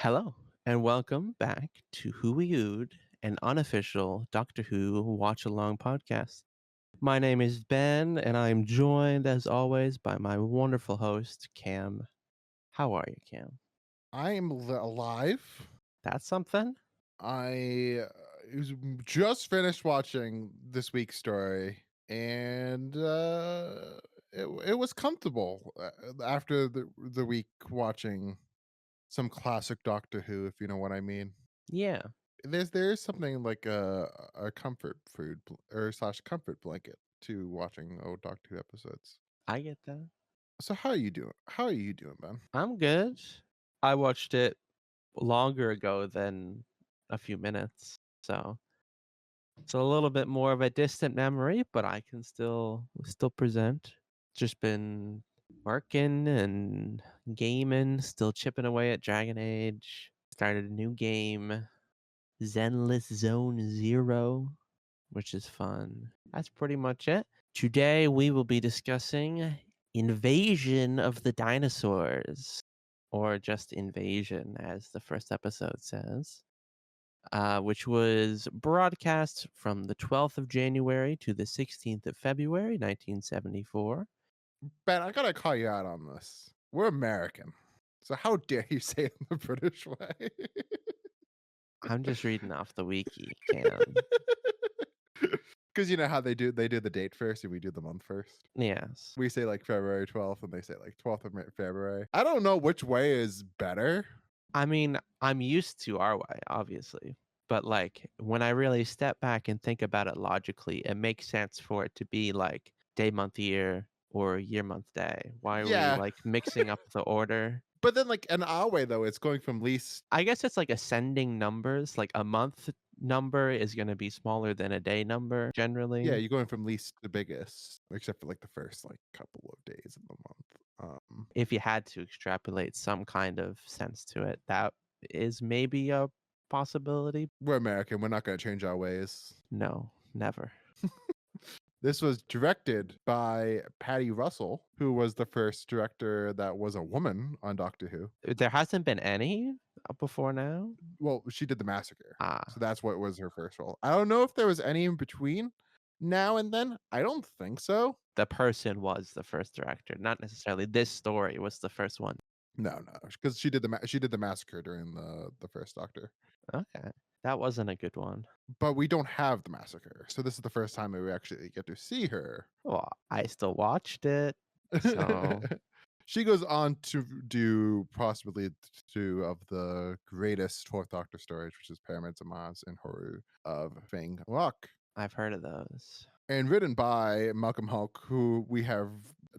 Hello, and welcome back to Wee Ood, an unofficial Doctor Who watch along podcast. My name is Ben, and I'm joined, as always, by my wonderful host, Cam. How are you, Cam? I am alive. That's something? I just finished watching this week's story, and it was comfortable after the week watching some classic Doctor Who, if you know what I mean. Yeah, There is something like a comfort food or slash comfort blanket to watching old Doctor Who episodes. I get that. So how are you doing? How are you doing, Ben? I'm good. I watched it longer ago than a few minutes, so it's a little bit more of a distant memory, but I can still present. Just been working and gaming, still chipping away at Dragon Age. Started a new game, Zenless Zone Zero, which is fun. That's pretty much it. Today we will be discussing Invasion of the Dinosaurs, or just Invasion, as the first episode says, which was broadcast from the 12th of January to the 16th of February, 1974. Ben, I gotta call you out on this. We're American, so how dare you say it in the British way? I'm just reading off the wiki, Cam. Because you know how they do the date first, and we do the month first. Yes. We say like February 12th, and they say like 12th of February. I don't know which way is better. I mean, I'm used to our way, obviously. But like when I really step back and think about it logically, it makes sense for it to be like day, month, year, or year, month, day. Why are we Yeah, like mixing up the order? but then like in our way though, it's going from least. I guess it's like ascending numbers. Like a month number is going to be smaller than a day number Yeah, generally. you're going from least to biggest, except for like the first like couple of days of the month. If you had to extrapolate some kind of sense to it, that is maybe a possibility. We're American. We're not going to change our ways. No, never. This was directed by Patty Russell, who was the first director that was a woman on Doctor Who. There hasn't been any before now. Well, she did The Massacre. So Ah, that's what was her first role. I don't know if there was any in between now and then. I don't think so. the person was the first director, not necessarily this story was the first one. No, because she did the Massacre during the first Doctor. Okay, that wasn't a good one. But we don't have the Massacre, so this is the first time that we actually get to see her. Well, I still watched it, so She goes on to do possibly two of the greatest Fourth Doctor stories, which is Pyramids of Mars and Horror of Fang Rock, I've heard of those. and written by Malcolm Hulk, who we have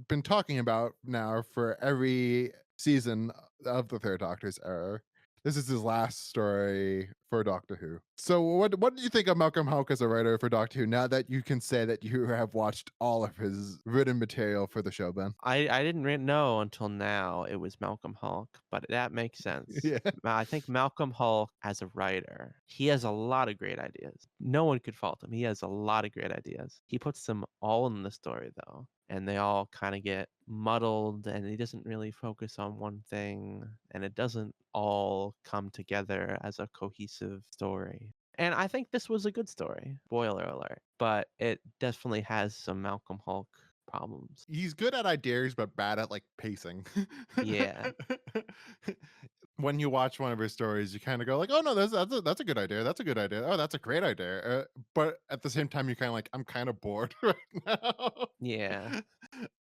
been talking about now for every season of the Third Doctor's era. This is his last story for Doctor Who. So, what do you think of Malcolm Hulk as a writer for Doctor Who? Now that you can say that you have watched all of his written material for the show, Ben. I didn't know until now it was Malcolm Hulk, but that makes sense. Yeah. I think Malcolm Hulk, as a writer, he has a lot of great ideas. No one could fault him. He has a lot of great ideas. He puts them all in the story, though, and they all kind of get muddled, and he doesn't really focus on one thing, and it doesn't all come together as a cohesive story. And I think this was a good story, spoiler alert, but it definitely has some Malcolm Hulk problems. He's good at ideas, but bad at like pacing. Yeah. When you watch one of his stories, you kind of go like, "Oh no, that's a good idea. That's a good idea. Oh, that's a great idea." But at the same time, you're kind of like, "I'm kind of bored right now." Yeah.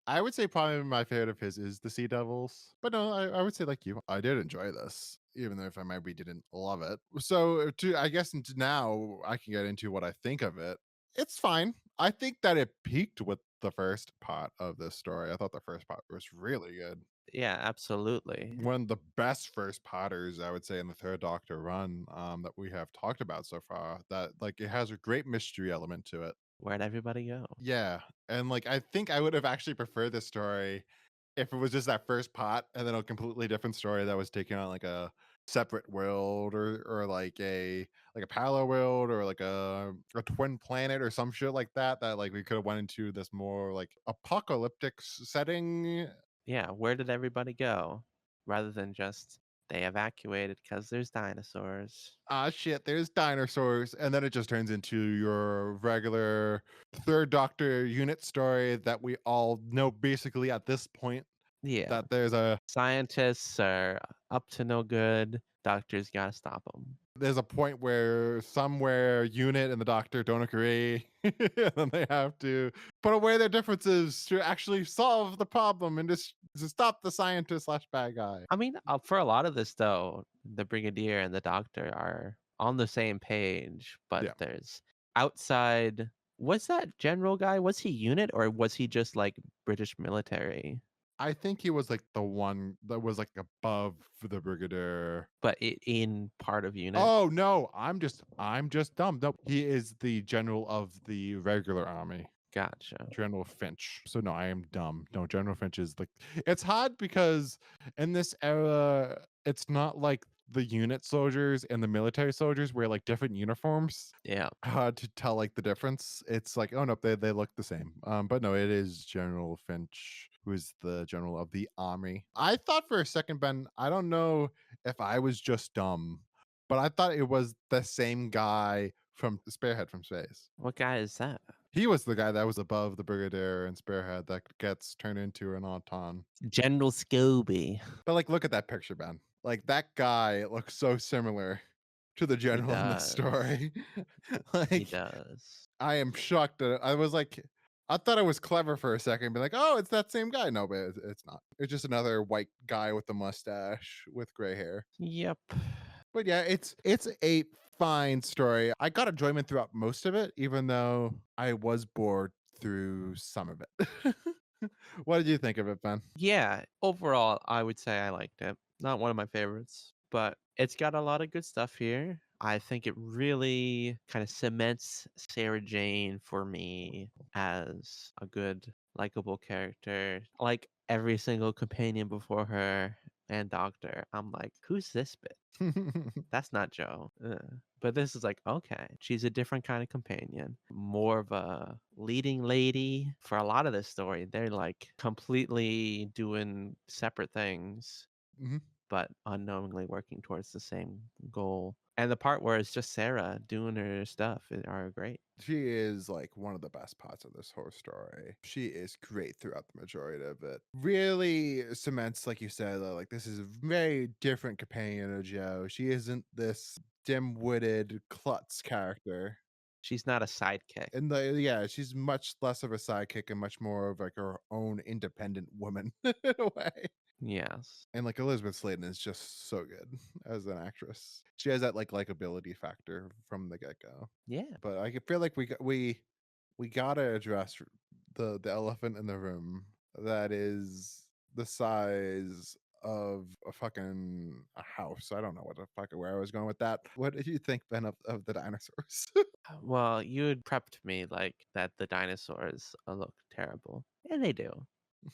I would say probably my favorite of his is the Sea Devils, but no, I would say like you, I did enjoy this, even though if I maybe didn't love it. So to I guess now I can get into what I think of it. It's fine. I think that it peaked with the first part of this story. I thought the first part was really good. Yeah, absolutely. One of the best first potters I would say in the Third Doctor run that we have talked about so far. That like it has a great mystery element to it. Where'd everybody go? Yeah, and like I think I would have actually preferred this story if it was just that first pot and then a completely different story that was taking on like a separate world or like a parallel world or like a twin planet or some shit like that, that like we could have went into this more like apocalyptic setting. Yeah, where did everybody go? Rather than just They evacuated because there's dinosaurs. Ah, shit, there's dinosaurs. And then it just turns into your regular third Doctor unit story that we all know basically at this point Yeah. that Scientists are up to no good. Doctors gotta stop them. there's a point where somewhere unit and the Doctor don't agree. And then they have to put away their differences to actually solve the problem and just to stop the scientist slash bad guy. I mean, for a lot of this, though, the Brigadier and the Doctor are on the same page, but Yeah. there's outside. Was that general guy? Was he unit or was he just like British military? I think he was like the one that was like above the Brigadier. But in part of unit? Oh no, I'm just dumb. No, he is the general of the regular army. Gotcha. General Finch. So no, I am dumb. No, General Finch is like it's hard because in this era, it's not like the unit soldiers and the military soldiers wear like different uniforms. Yeah. Hard to tell like the difference. It's like, oh no, they look the same. But no, it is General Finch who is the general of the army. I thought for a second, Ben, I don't know if I was just dumb, but I thought it was the same guy from Spearhead from Space. What guy is that? He was the guy that was above the Brigadier and Spearhead that gets turned into an Auton. General Scobie. But like, look at that picture, Ben. Like that guy looks so similar to the He general in this does. story. He Like, does. I am shocked. I was like, I thought it was clever for a second, be like, oh, it's that same guy. No, but it's not. It's just another white guy with a mustache with gray hair. Yep. But yeah, it's a fine story. I got enjoyment throughout most of it, even though I was bored through some of it. What did you think of it, Ben? Yeah. Overall, I would say I liked it. Not one of my favorites, but it's got a lot of good stuff here. I think it really kind of cements Sarah Jane for me as a good, likable character. Like every single companion before her and Doctor, I'm like, who's this bit? That's not Joe. Ugh. But this is like, okay, she's a different kind of companion, more of a leading lady. For a lot of this story, they're like completely doing separate things, Mhm. but unknowingly working towards the same goal. And the part where it's just Sarah doing her stuff are great. She is like one of the best parts of this whole story. She is great throughout the majority of it. Really cements, like you said, that, like this is a very different companion of Joe. She isn't this dim-witted klutz character. She's not a sidekick. And yeah, she's much less of a sidekick and much more of like her own independent woman in a way. Yes. And like Elizabeth Sladen is just so good as an actress. She has that like likability factor from the get go. Yeah. But I feel like we gotta address the elephant in the room that is the size of a fucking a house. I don't know what the fuck where I was going with that. What did you think, Ben, of the dinosaurs? Well, you had prepped me like that the dinosaurs look terrible. And they do.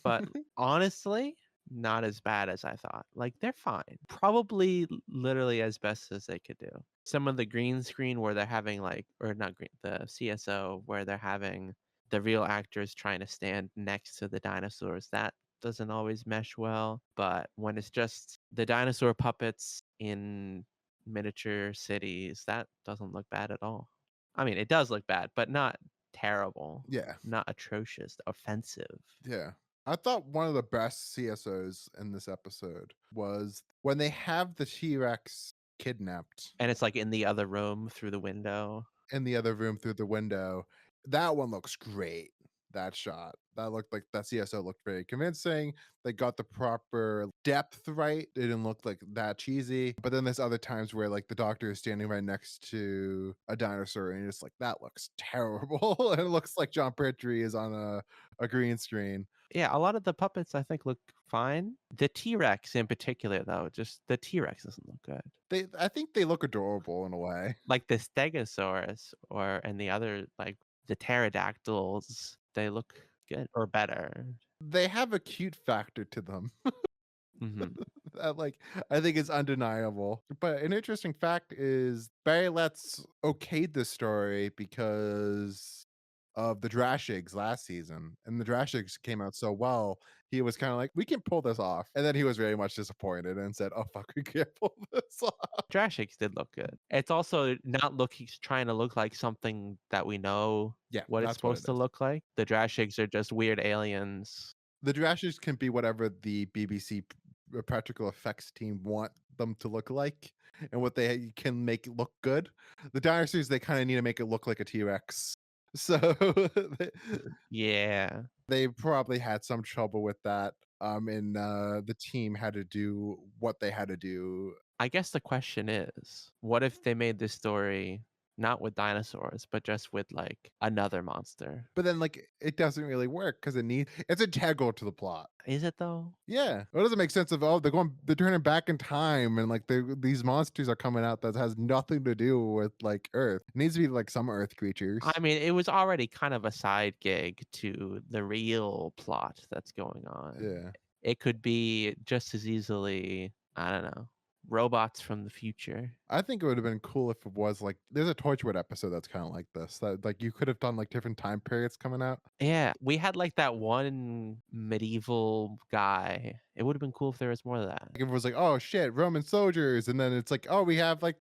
But honestly, not as bad as I thought. Like they're fine. Probably literally as best as they could do. Some of the green screen where they're having like or not green, the CSO where they're having the real actors trying to stand next to the dinosaurs, that doesn't always mesh well. But when it's just the dinosaur puppets in miniature cities, that doesn't look bad at all. I mean, it does look bad, but not terrible, Yeah, not atrocious, offensive. yeah. I thought one of the best CSOs in this episode was when they have the T-Rex kidnapped And it's like in the other room through the window. in the other room through the window. That one looks great. That shot. That looked like that CSO looked very convincing. They got the proper depth right. It didn't look like that cheesy. But then there's other times where like the doctor is standing right next to a dinosaur and you're just like, that looks terrible. And it looks like John Pertwee is on a green screen. Yeah, a lot of the puppets I think look fine. The T-Rex in particular though, just the T-Rex doesn't look good. I think they look adorable in a way. Like the Stegosaurus or and the other like the pterodactyls, they look good or better. They have a cute factor to them. Mhm. That like I think is undeniable. But an interesting fact is Barry Letts okayed this story because of the Drashigs last season, and the Drashigs came out so well he was kind of like, we can pull this off. And then he was very much disappointed and said, oh, fuck, we can't pull this off. Trash eggs did look good. It's also not looking trying to look like something that we know Yeah, what it's that's what it supposed to is. look like. The trash eggs are just weird aliens. The Jurassics can be whatever the BBC practical effects team want them to look like and what they can make it look good. The dinosaurs, they kind of need to make it look like a T-Rex. So they, Yeah. they probably had some trouble with that. And the team had to do what they had to do. I guess the question is, what if they made this story not with dinosaurs, but just with like another monster? But then like it doesn't really work because it's integral to the plot. Is it though? Yeah. It doesn't make sense of they're turning back in time and like these monsters are coming out that has nothing to do with like Earth. It needs to be like some Earth I creatures. mean, it was already kind of a side gig to the real plot that's going on. Yeah. It could be just as easily, I don't know, robots from the future. I think it would have been cool if it was like there's a Torchwood episode that's kind of like this. That like you could have done like different time periods coming out. Yeah, we had like that one medieval guy. It would have been cool if there was more of that. Like, if it was like, oh shit, Roman soldiers, and then it's like, oh,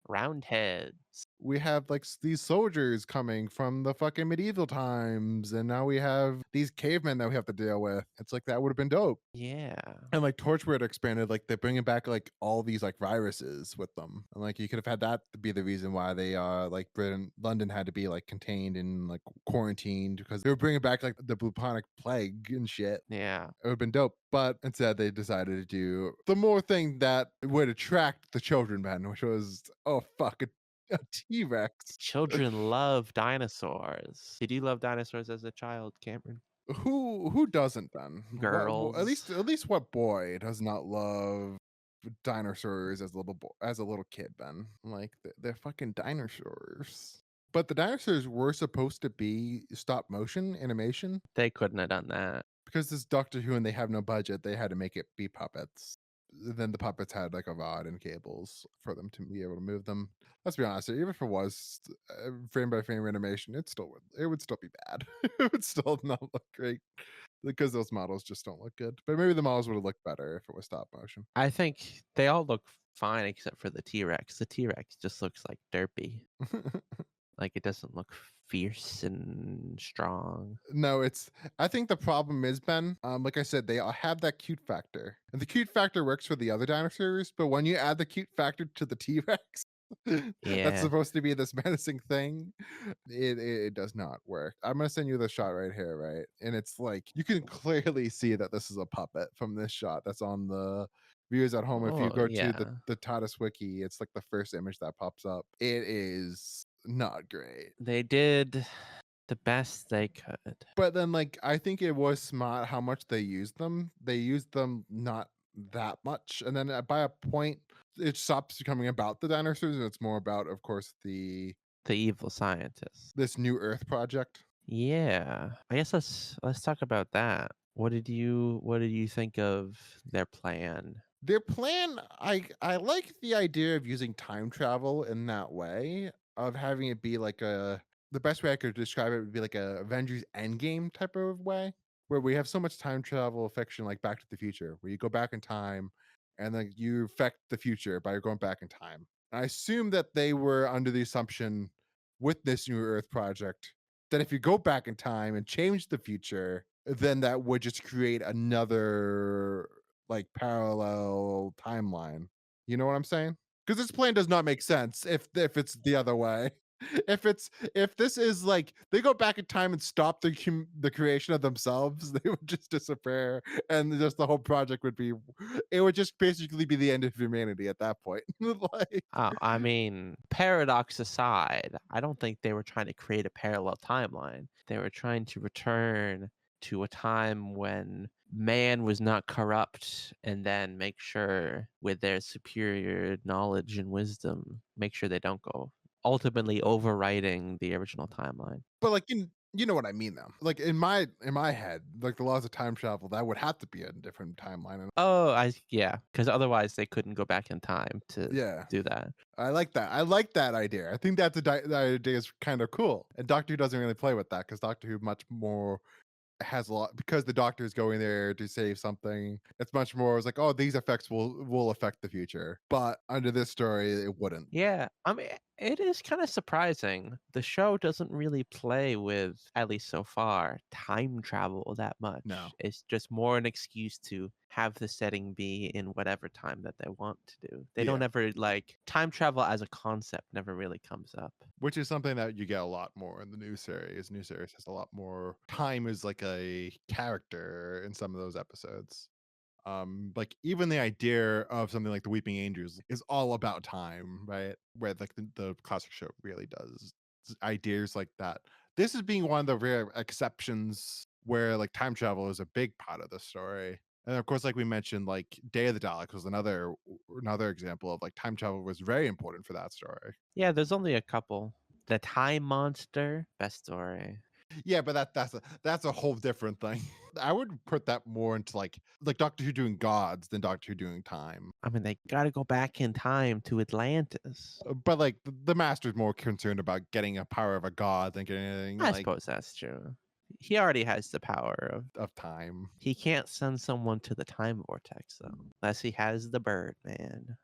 Roundheads. we have like these soldiers coming from the fucking medieval times, and now we have these cavemen that we have to deal with. It's like that would have been dope. Yeah. And like Torchwood expanded, like they're bringing back like all these like viruses with them, and like you could have had that to be the reason why they like London had to be like contained and like quarantined because they were bringing back like the bubonic plague and shit. Yeah. It would have been dope, but instead they decided to do the more thing that would attract the children, man, which was oh fuck a T-Rex. Children love dinosaurs. Did you love dinosaurs as a child, Cameron? Who doesn't then? At Girls. least what boy does not love dinosaurs as a as a little kid, Ben? Like they're fucking dinosaurs. But the dinosaurs were supposed to be stop motion animation They couldn't have done that. because this Doctor Who and they have no budget, they had to make it be puppets. Then the puppets had like a rod and cables for them to be able to move them. Let's be honest, even if it was frame by frame animation, it would still be bad. It would still not look great because those models just don't look good. But maybe the models would have looked better if it was stop motion. I think they all look fine except for the T-Rex. The T-Rex just looks like derpy. Like it doesn't look fierce and strong. No, I think the problem is, Ben, like I said, they all have that cute factor. And the cute factor works for the other dinosaurs, but when you add the cute factor to the T-Rex, that's Yeah. supposed to be this menacing thing, it does not work. I'm gonna send you the shot right here, right? And it's like you can clearly see that this is a puppet from this shot that's on the viewers at home. If you Oh, go to yeah. the TARDIS wiki, it's like the first image that pops up. It is not great. They did the best they could. But then, like, I think it was smart how much they used them. They used them not that much, and then by a point, it stops becoming about the dinosaurs, and it's more about, of course, The evil scientist. this new Earth project. Yeah. I guess let's talk about that. What did you think of their plan? Their plan, I like the idea of using time travel in that way, of having it be like the best way I could describe it would be like a Avengers Endgame type of way, where we have so much time travel fiction like Back to the Future, where you go back in time and then you affect the future by going back in time. I assume that they were under the assumption with this new Earth project that if you go back in time and change the future, then that would just create another like parallel timeline. You know what I'm saying? Because this plan does not make sense if it's the other way. If this is like they go back in time and stop the creation of themselves, they would just disappear, and just the whole project would be. It would just basically be the end of humanity at that point. Like, I mean, paradox aside, I don't think they were trying to create a parallel timeline. They were trying to return to a time when man was not corrupt and then make sure with their superior knowledge and wisdom, make sure they don't go ultimately overwriting the original timeline. but like you know what I mean though. Like in my head, like the laws of time travel, that would have to be a different timeline. And Oh, yeah, because otherwise they couldn't go back in time to yeah, do that. I like that. I like that idea. I think that idea is kind of cool. And Doctor Who doesn't really play with that because Doctor Who much more has a lot because the doctor is going there to save something. It's much more. It's like, oh, these effects will affect the future, but under this story, it wouldn't. Yeah, I mean, it is kind of surprising. The show doesn't really play with, at least so far, time travel that much. No. It's just more an excuse to have the setting be in whatever time that they want to do. They don't Yeah, ever like time travel as a concept never really comes up. which is something that you get a lot more in the new series. New series has a lot more time as like a character in some of those episodes. Like even the idea of something like the Weeping Angels is all about time, right? Where like the classic show really does ideas like that. This is being one of the rare exceptions where like time travel is a big part of the story. And of course, like we mentioned, like Day of the Daleks was another example of like time travel was very important for that story. Yeah, there's only a couple. The Time Monster, best story. Yeah, but that's a whole different thing. I would put that more into like Doctor Who doing gods than Doctor Who doing time. I mean, they got to go back in time to Atlantis. But like the master's more concerned about getting a power of a god than getting anything I like suppose that's true. He already has the power of. of time. He can't send someone to the time vortex though, unless he has the bird, man.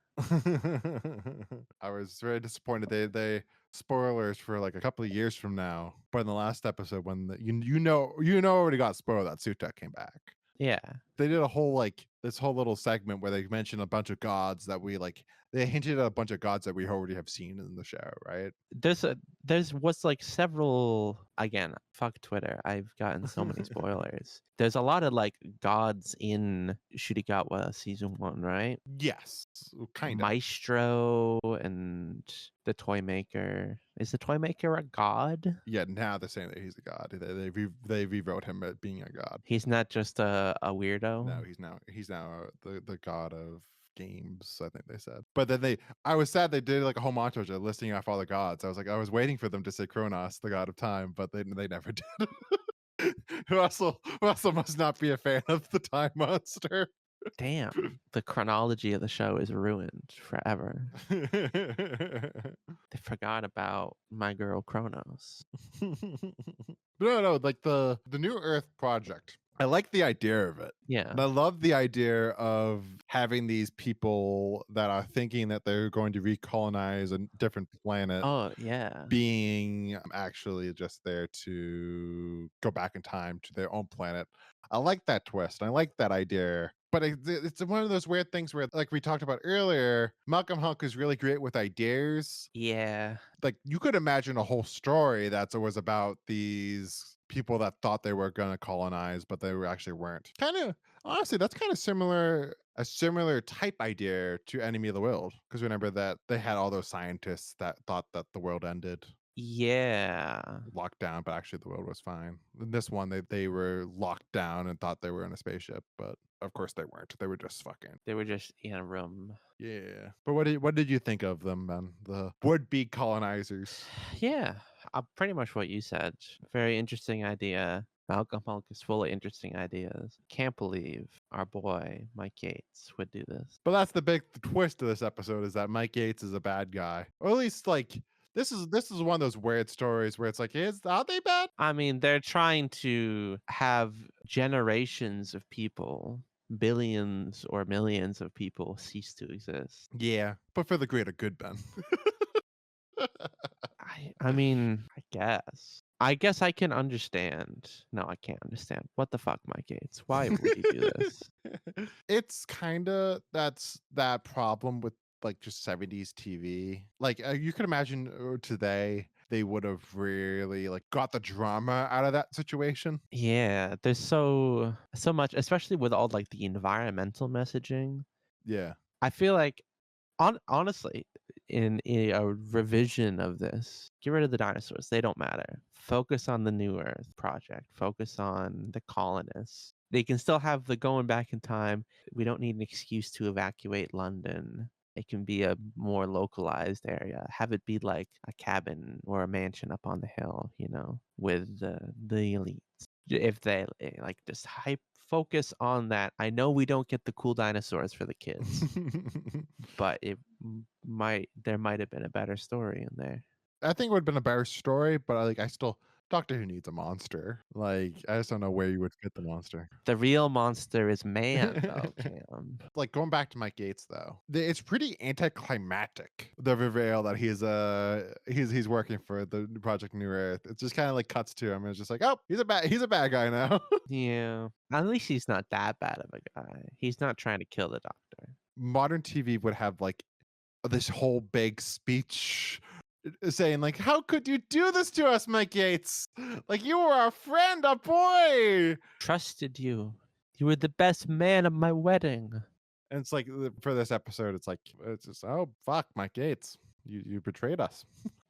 I was very disappointed. They spoilers for like a couple of years from now. But in the last episode, when you know already got spoiled that Sutek came back. Yeah. They did a whole like this whole little segment where they mentioned a bunch of gods that we like. They hinted at a bunch of gods that we already have seen in the show, right? There's what's like several, again, fuck Twitter. I've gotten so many spoilers. There's a lot of like gods in Shurigawa season 1, right? Yes, kind of. Maestro and the toy maker. Is the toy maker a god? Yeah, now they're saying that he's a god. They rewrote him at being a god. He's not just a weirdo. No, he's now the god of games. I think they said. But then I was sad they did like a whole montage of listing off all the gods. I was waiting for them to say Kronos, the god of time, but they never did. who also must not be a fan of the time monster. Damn, the chronology of the show is ruined forever. They forgot about my girl Kronos. No, like the New Earth project. I like the idea of it. Yeah. And I love the idea of having these people that are thinking that they're going to recolonize a different planet Oh, yeah. being actually just there to go back in time to their own planet. I like that twist. I like that idea. But it's one of those weird things where, like we talked about earlier, Malcolm Hulk is really great with ideas. Yeah. Like you could imagine a whole story that was about these people that thought they were going to colonize, but they actually weren't. Kind of honestly, that's kind of a similar type idea to Enemy of the World. Because remember that they had all those scientists that thought that the world ended, Yeah. locked down, but actually the world was fine. In this one, they were locked down and thought they were in a spaceship, but of course they weren't. They were just fucking. They were just in a room. Yeah. But what did you think of them, man? The would-be colonizers. Yeah. Pretty much what you said. Very interesting idea. Malcolm Hulk is full of interesting ideas. Can't believe our boy Mike Yates would do this. But that's the big twist of this episode is that Mike Yates is a bad guy. Or at least like this is one of those weird stories where it's like, are they bad? I mean, they're trying to have generations of people, billions or millions of people cease to exist. Yeah. But for the greater good, Ben. I mean, I guess. I guess I can understand. No, I can't understand. What the fuck, Mike Gates? Why would you do this? It's kind of that's that problem with like just 70s TV. Like you could imagine today they would have really like got the drama out of that situation. Yeah, there's so much, especially with all like the environmental messaging. Yeah. I feel like honestly, in a revision of this, get rid of the dinosaurs. They don't matter. Focus on the New Earth project. Focus on the colonists. They can still have the going back in time. We don't need an excuse to evacuate London. It can be a more localized area. Have it be like a cabin or a mansion up on the hill, with the elites. If they like just focus on that. I know we don't get the cool dinosaurs for the kids, but there might have been a better story in there. I think it would have been a better story, but I still Doctor Who needs a monster. Like, I just don't know where you would fit the monster. The real monster is man, though, Cam. Like, going back to Mike Gates though, it's pretty anticlimactic, the reveal that he's working for the Project New Earth. It just kind of like cuts to him and it's just like, oh, he's a bad guy now. Yeah. At least he's not that bad of a guy. He's not trying to kill the Doctor. Modern TV would have like this whole big speech saying like, how could you do this to us, Mike Gates? Like, you were our friend, a boy. Trusted you. You were the best man at my wedding. And it's like, for this episode, it's just, oh fuck, Mike Gates, you betrayed us.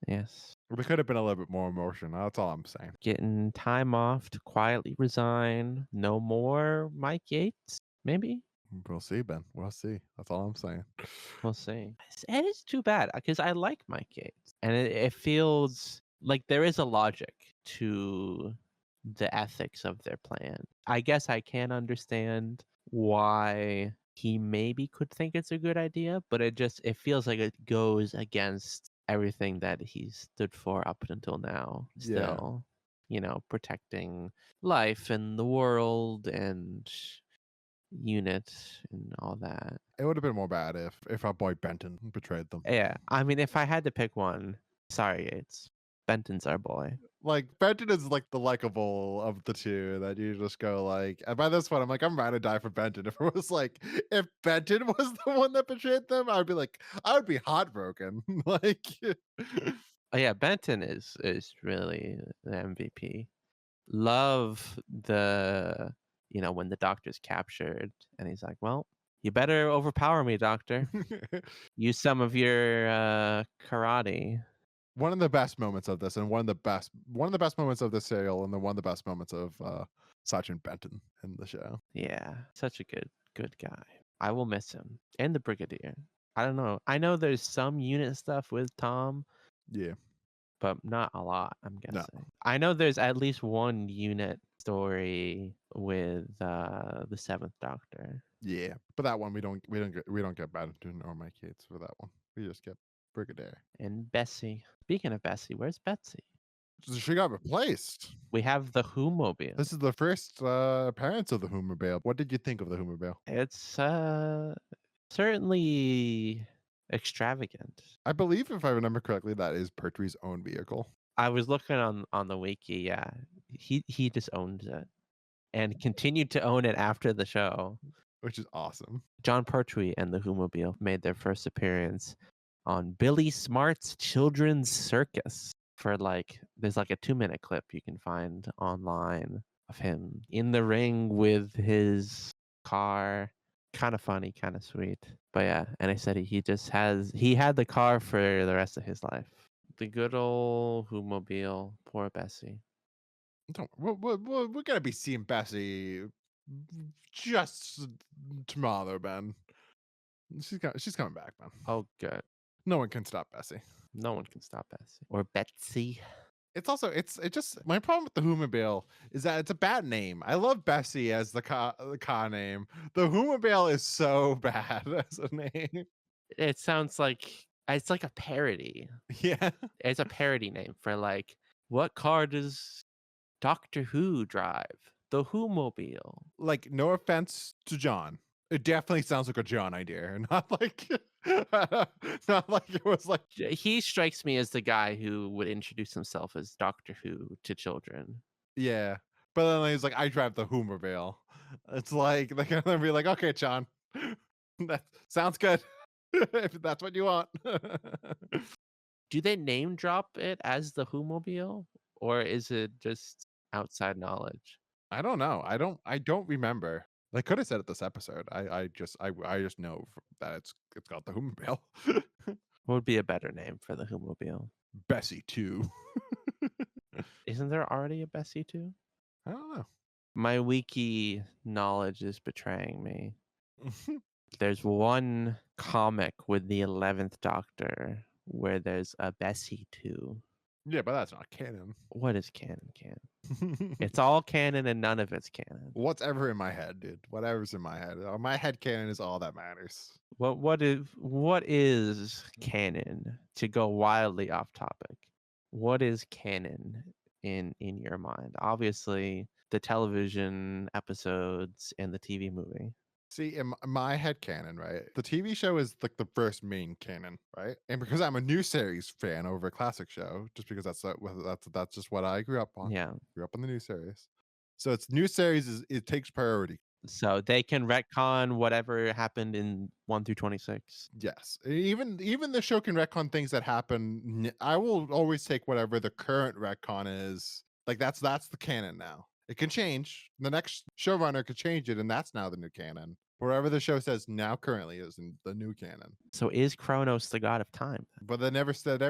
Yes. There could have been a little bit more emotion. That's all I'm saying. Getting time off to quietly resign. No more Mike Yates, maybe? We'll see, Ben. We'll see. That's all I'm saying. We'll see. It is too bad because I like Mike Yates. And it feels like there is a logic to the ethics of their plan. I guess I can understand why he maybe could think it's a good idea, but it feels like it goes against everything that he's stood for up until now. Yeah. Still, protecting life and the world and unit and all that. It would have been more bad if our boy Benton betrayed them. Yeah, I mean, if I had to pick one, sorry, Yates. Benton's our boy. Like, Benton is like the likable of the two that you just go like, and by this point, I'm like, I'm ready to die for Benton. If Benton was the one that betrayed them, I would be heartbroken. Like, Oh yeah, Benton is really the MVP. Love when the Doctor's captured and he's like, well, you better overpower me, Doctor. Use some of your karate. one of the best moments of this, and one of the best moments of this serial, and then one of the best moments of Sergeant Benton in the show. Yeah, such a good guy. I will miss him and the Brigadier. I don't know. I know there's some unit stuff with Tom. Yeah. But not a lot, I'm guessing. No. I know there's at least one unit story with the Seventh Doctor. Yeah, but that one we don't get Benton or Mike Yates for that one. We just get Brigadier And Bessie. Speaking of Bessie, where's Betsy? She got replaced. We have the Who-mobile. This is the first appearance of the Who-mobile. What did you think of the Who-mobile? It's certainly extravagant. I believe, if I remember correctly, that is Pertwee's own vehicle. I was looking on the wiki. Yeah, he just owns it and continued to own it after the show, which is awesome. John Pertwee and the Who-mobile made their first appearance on Billy Smart's Children's Circus there's like a 2-minute clip you can find online of him in the ring with his car. Kind of funny, kind of sweet. But yeah, and I said he had the car for the rest of his life. The good old Who-mobile. Poor Bessie. We're gonna be seeing Bessie just tomorrow, Ben. She's coming back, man. Oh, good. No one can stop Bessie. No one can stop Bessie or Betsy. It's just my problem with the Who-mobile is that it's a bad name. I love Bessie as the car name. The Who-mobile is so bad as a name. It sounds like it's like a parody. Yeah, it's a parody name for like, what car does Doctor Who drive? The Who-mobile. Like, no offense to John, it definitely sounds like a John idea, not like it was like. He strikes me as the guy who would introduce himself as Doctor Who to children. Yeah, but then he's like, I drive the Who-mobile. It's like they're gonna be like, okay, John, that sounds good. If that's what you want. Do they name drop it as the Who-mobile, or is it just outside knowledge? I don't know. I don't remember. They could have said it this episode. I just know that it's got the Who-mobile. What would be a better name for the Who-mobile? Bessie 2. Isn't there already a Bessie 2? I don't know. My wiki knowledge is betraying me. There's one comic with the 11th Doctor where there's a Bessie 2. Yeah, but that's not canon. What is canon? It's all canon and none of it's canon. What's ever in my head, dude. Whatever's in my head. My head canon is all that matters. What is canon? To go wildly off topic, what is canon in your mind? Obviously, the television episodes and the TV movie. See, in my head canon, right? The TV show is like the first main canon, right? And because I'm a new series fan over a classic show, just because that's just what I grew up on. Yeah. Grew up on the new series, so it's new series is it takes priority. So they can retcon whatever happened in 1 through 26. Yes, even the show can retcon things that happen. I will always take whatever the current retcon is. Like that's the canon now. It can change. The next showrunner could change it, and that's now the new canon. Wherever the show says now currently is in the new canon. So is Kronos the god of time? But they never said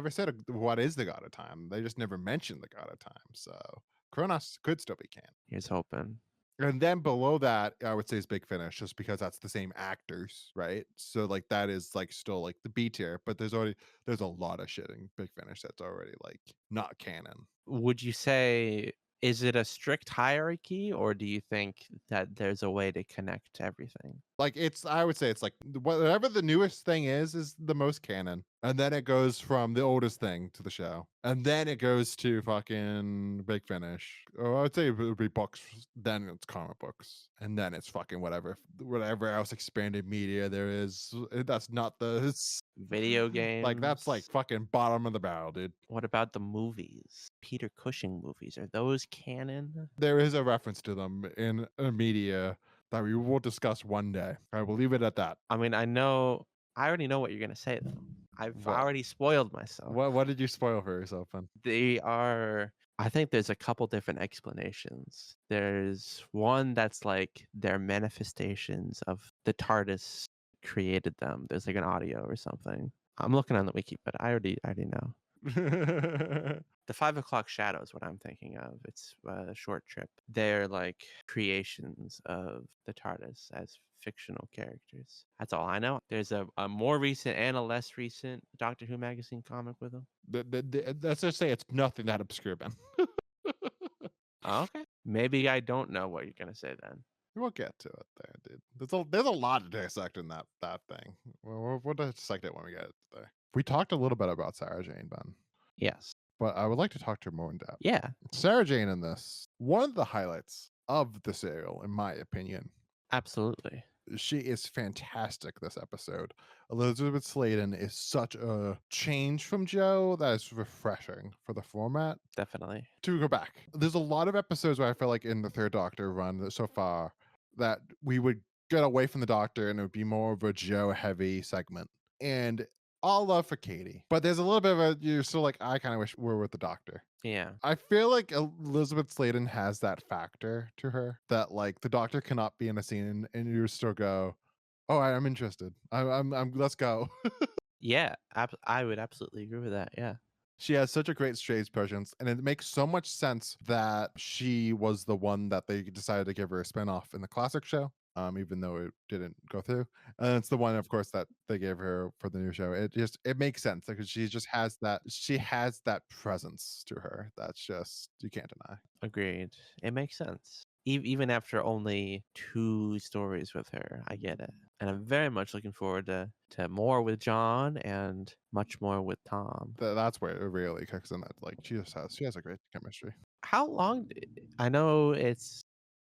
what is the god of time. They just never mentioned the god of time. So Kronos could still be canon. Here's hoping. And then below that, I would say is Big Finish, just because that's the same actors, right? So like that is like still like the B tier, but there's a lot of shit in Big Finish that's already like not canon. Would you say, is it a strict hierarchy, or do you think that there's a way to connect everything? Like I would say it's like whatever the newest thing is the most canon, and then it goes from the oldest thing to the show, and then it goes to fucking Big Finish. Or I would say it would be books, then it's comic books, and then it's fucking whatever else expanded media there is. That's not the Video like that's like games? fucking bottom of the barrel, dude. What about the movies? Peter Cushing movies, are those canon? There is a reference to them in media that we will discuss one day. I will leave it at that. I mean, I already know what you're gonna say though. I've What? already spoiled myself. What did you spoil for yourself, then? They are, I think there's a couple different explanations. There's one that's like their manifestations of the TARDIS created them. There's like an audio or something. I'm looking on the wiki, but I already know. The 5 o'clock shadow is what I'm thinking of. It's a short trip. They're like creations of the TARDIS as fictional characters. That's all I know. There's a more recent and a less recent Doctor Who magazine comic with them. Let's just say it's nothing that obscure, Ben. Oh, okay. Maybe I don't know what you're gonna say then. We'll get to it there, dude. There's a lot to dissect in that thing. We'll dissect it when we get it there. We talked a little bit about Sarah Jane, Ben, Yes. but I would like to talk to her more in depth. Yeah, Sarah Jane in this, one of the highlights of the serial, in my opinion. absolutely. She is fantastic this episode. Elizabeth Sladen is such a change from Joe that is refreshing for the format. Definitely. To go back, there's a lot of episodes where I feel like in the Third Doctor run so far that we would get away from the Doctor and it would be more of a Joe heavy segment. And all love for Katie, but there's a little bit of a you're still like I kind of wish we were with the Doctor. Yeah. I feel like Elizabeth Sladen has that factor to her that like the Doctor cannot be in a scene and you still go, "Oh, I'm interested. I'm let's go." Yeah, I would absolutely agree with that. Yeah. She has such a great stage presence, and it makes so much sense that she was the one that they decided to give her a spinoff in the classic show, even though it didn't go through. And it's the one, of course, that they gave her for the new show. It makes sense because she has that presence to her that's just you can't deny. Agreed. It makes sense. Even after only 2 stories with her, I get it. And I'm very much looking forward to more with John and much more with Tom. That's where it really kicks in. That like she has a great chemistry. How long I know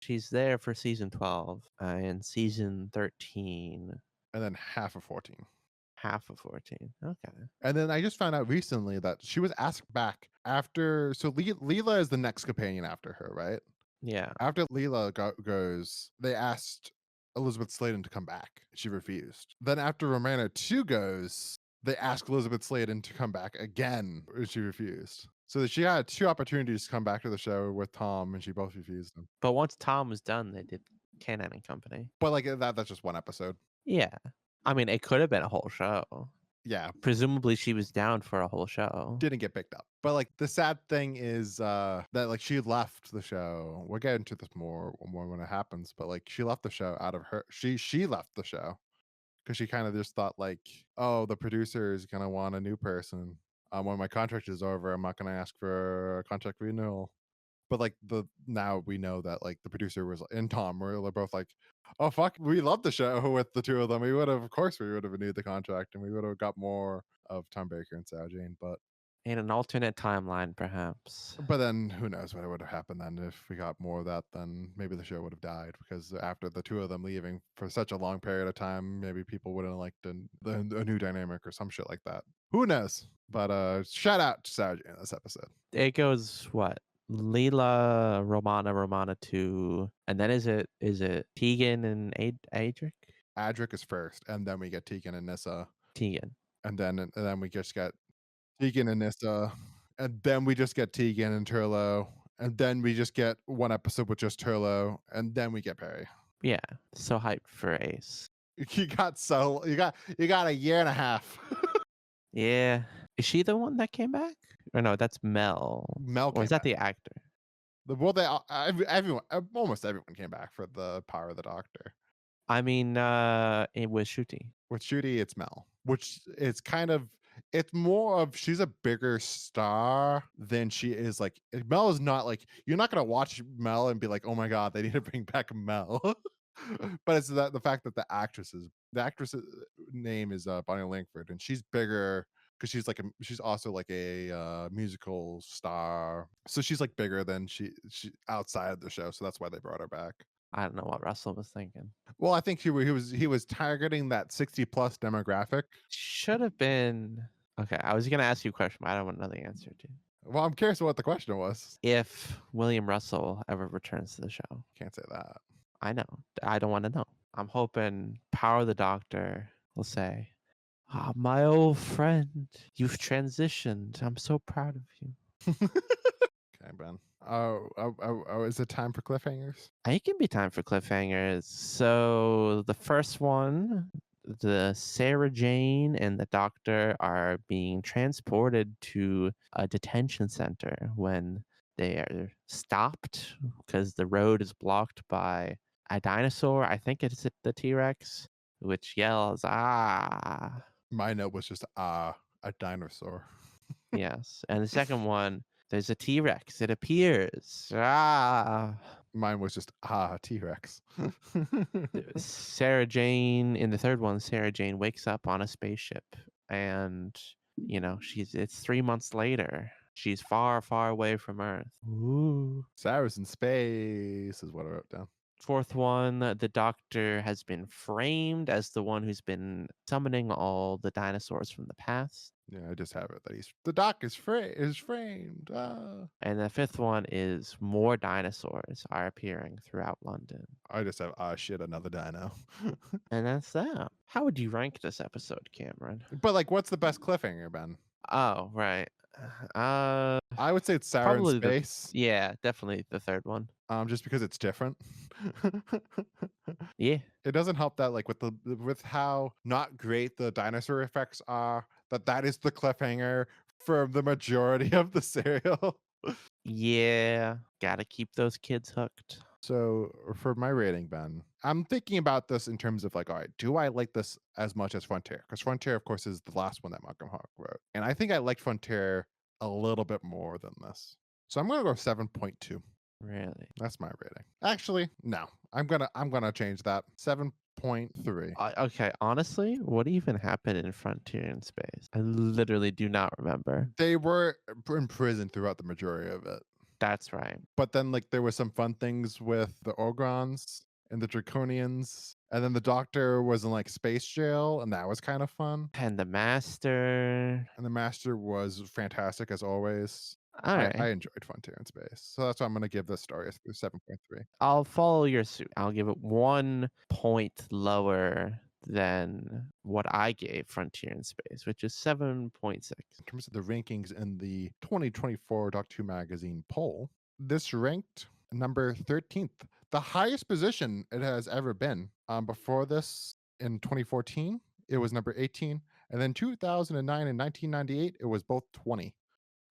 she's there for season 12 and season 13, And then half of 14. half of 14. Okay. And then I just found out recently that she was asked back after. So Leela is the next companion after her, right? Yeah. After Leela goes, they asked Elizabeth Sladen to come back. She refused. Then after Romana 2 goes, they asked Elizabeth Sladen to come back again. And she refused. So she had 2 opportunities to come back to the show with Tom, and she both refused them. But once Tom was done, they did Canon and Company. But like that's just one episode. Yeah. I mean, it could have been a whole show. Yeah, Presumably she was down for a whole show. didn't get picked up. But like the sad thing is that like she left the show. We'll get into this more when it happens. But like she left the show out of her. She left the show because she kind of just thought like, oh, the producer is gonna want a new person. When my contract is over, I'm not gonna ask for a contract renewal. But like now we know that like the producer was and Tom were both like, oh fuck, we love the show with the 2 of them. Of course we would have renewed the contract and we would have got more of Tom Baker and Sarah Jane. But In an alternate timeline, perhaps. But then who knows what would have happened then if we got more of that, then maybe the show would have died because after the two of them leaving for such a long period of time, maybe people wouldn't have liked a new dynamic or some shit like that. Who knows? But shout out to Sarah Jane in this episode. It goes what? Leela, Romana 2, and then is it Tegan and Adric? Adric is first, and then we get Tegan and Nissa, Tegan. and then we just get Tegan and Nissa, and then we just get Tegan and Turlo, and then we just get one episode with just Turlo, and then we get Perry. Yeah, so hyped for Ace. You got a year and a half. Yeah. Is she the one that came back? Or no, that's Mel. Mel Or came is that back. the actor? Well, everyone, almost everyone came back for the Power of the Doctor. I mean, it was Shruti. With Shruti, it's Mel, which is it's more of she's a bigger star than she is like Mel is not like you're not gonna watch Mel and be like, oh my god, they need to bring back Mel. But it's the fact that the actress's name is Bonnie Langford, and she's bigger because she's also like a musical star, so she's like bigger than she outside of the show, so that's why they brought her back. I don't know what Russell was thinking. Well, I think he was targeting that 60+ demographic. Should have been. Okay, I was going to ask you a question, but I don't want to know the answer to. Well, I'm curious what the question was. If William Russell ever returns to the show. Can't say that. I know. I don't want to know. I'm hoping Power of the Doctor will say, "Ah, my old friend, you've transitioned. I'm so proud of you." Okay, Ben. Is it time for cliffhangers? It can be time for cliffhangers. So the first one, the Sarah Jane and the Doctor are being transported to a detention center when they are stopped because the road is blocked by a dinosaur. I think it's the T-Rex, which yells, "Ah!" My note was just a dinosaur. Yes. And the second one, there's a T-Rex. It appears. Ah! Mine was just T-Rex. Sarah Jane in the third one, Sarah Jane wakes up on a spaceship and it's 3 months later. She's far, far away from Earth. Ooh. Sarah's in space is what I wrote down. Fourth one, the Doctor has been framed as the one who's been summoning all the dinosaurs from the past. Yeah, I just have it that the Doc is framed. And the fifth one is more dinosaurs are appearing throughout London. I just have shit, another dino. And that's that. How would you rank this episode, Cameron? But like, what's the best cliffhanger, Ben? Oh, right. I would say it's Sarah in Probably space. Yeah, definitely the third one. Just because it's different. Yeah. It doesn't help that like with how not great the dinosaur effects are, that is the cliffhanger for the majority of the serial. Yeah, gotta keep those kids hooked. So for my rating, Ben, I'm thinking about this in terms of like, all right, do I like this as much as Frontier? Because Frontier, of course, is the last one that Malcolm Hawk wrote. And I think I liked Frontier a little bit more than this. So I'm gonna go 7.2. Really? That's my rating. Actually, no. I'm gonna change that. 7.3. Okay, honestly, what even happened in Frontier in Space? I literally do not remember. They were in prison throughout the majority of it. That's right. But then like there were some fun things with the Ogrons and the Draconians. And then the Doctor was in like space jail, and that was kind of fun. And the Master. And the Master was fantastic as always. All right. I enjoyed Frontier in Space. So that's why I'm going to give this story a 7.3. I'll follow your suit. I'll give it 1 point lower than what I gave Frontier in Space, which is 7.6. In terms of the rankings in the 2024 Doctor Who magazine poll, this ranked number 13th, the highest position it has ever been. Before this, in 2014, it was number 18, and then 2009 and 1998, it was both 20.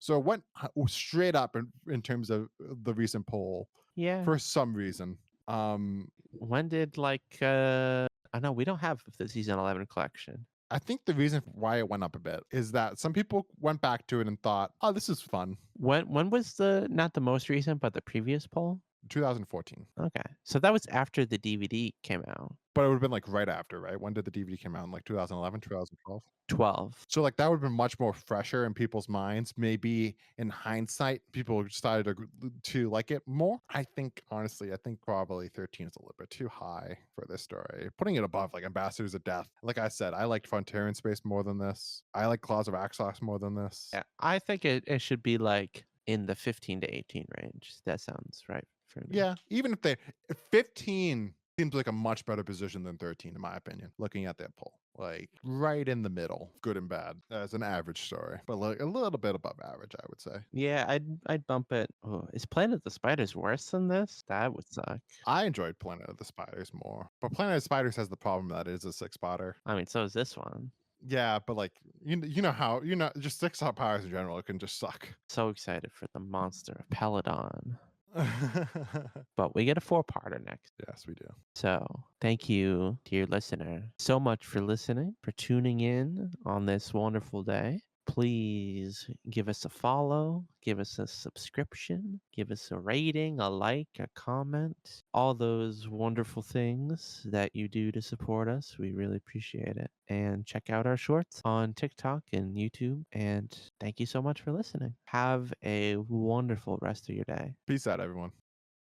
So it went straight up in terms of the recent poll. Yeah. For some reason. When did I know we don't have the season 11 collection. I think the reason why it went up a bit is that some people went back to it and thought, "Oh, this is fun." When was not the most recent, but the previous poll? 2014. Okay, so that was after the DVD came out. But it would have been, like, right after, right? When did the DVD came out? In, like, 2011, 2012? 12. So, like, that would've been much more fresher in people's minds. Maybe in hindsight, people started to like it more. I think, honestly, I think probably 13 is a little bit too high for this story. Putting it above, like, Ambassadors of Death. Like I said, I liked Frontier in Space more than this. I like Claws of Axos more than this. Yeah, I think it should be like in the 15 to 18 range. That sounds right for me. Yeah, even if 15 seems like a much better position than 13, in my opinion, looking at that poll. Like, right in the middle, good and bad, as an average story, but, like, a little bit above average, I would say. Yeah, I'd bump it. Oh, is Planet of the Spiders worse than this? That would suck. I enjoyed Planet of the Spiders more, but Planet of the Spiders has the problem that it is a six-spotter. I mean, so is this one. Yeah, but, like, you know how just six-spot powers in general, it can just suck. So excited for the monster of Peladon. But we get a four-parter next. Yes, we do. So thank you, dear listener, so much for listening, for tuning in on this wonderful day. Please give us a follow, give us a subscription, give us a rating, a like, a comment, all those wonderful things that you do to support us. We really appreciate it. And check out our shorts on TikTok and YouTube. And thank you so much for listening. Have a wonderful rest of your day. Peace out, everyone.